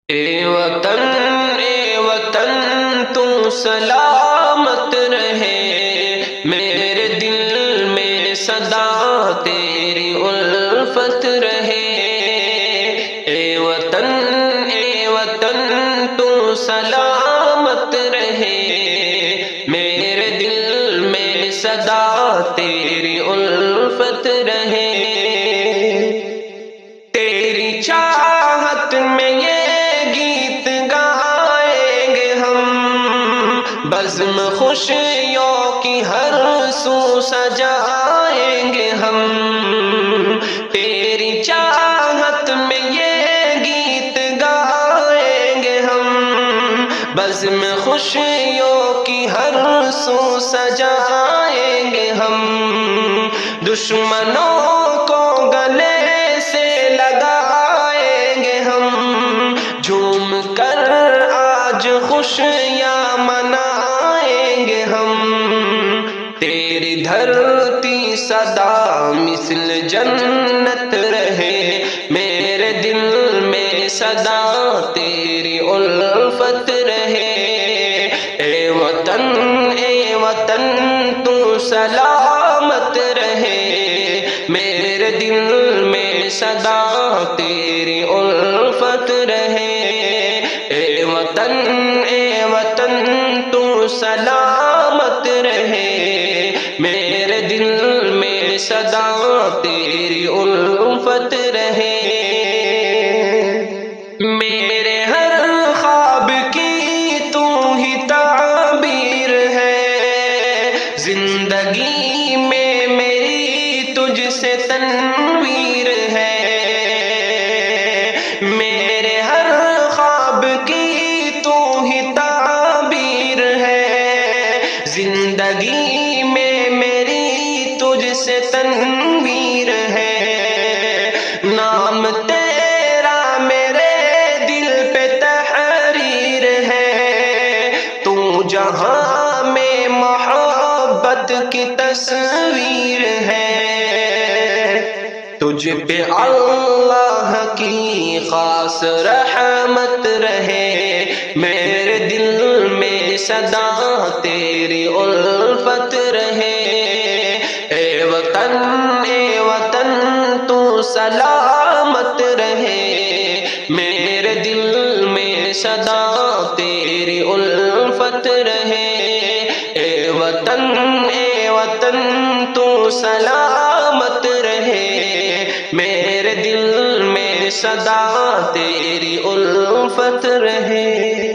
اے وطن تو سلامت رہے، میرے دل میں صدا تیری الفت رہے۔ اے وطن تو سلامت رہے، میرے دل میں صدا تیری الفت رہے۔ تیری چاہت میں یہ گیت گائیں گے ہم، بزم خوشیوں کی ہر سو سجائیں گے ہم۔ تیری چاہت میں یہ گیت گائیں گے ہم، بزم خوشیوں کی ہر سو سجائیں گے ہم۔ دشمنوں کو گلے سے لگائیں گے ہم، جھوم کر آج خوشیاں منائیں گے ہم۔ تیری دھرتی سدا مثل جنت رہے، میرے دل میں صدا تیری الفت رہے۔ اے وطن تو سلامت رہے، میرے دل میں صدا تیری الفت رہے۔ اے وطن تو سلامت رہے، میرے دل میں صدا تیری الفت رہے۔ میرے ہر خواب کی تو ہی تعبیر ہے، زندگی میں میری تجھ سے تنویر ہے۔ میرے ہر خواب کی تو ہی تعبیر ہے، زندگی میں میری تجھ سے تنویر ہے۔ نام تیرا میرے دل پہ تحریر ہے، تو جہاں میں محبت کی تصویر ہے۔ تجھ پہ اللہ کی خاص رحمت رہے، میرے دل میں صدا تیری الفت رہے۔ اے وطن تو سلامت رہے، میرے دل میں صدا تیری الفت رہے۔ اے وطن تو سلامت رہے، میرے دل میں صدا تیری الفت رہے۔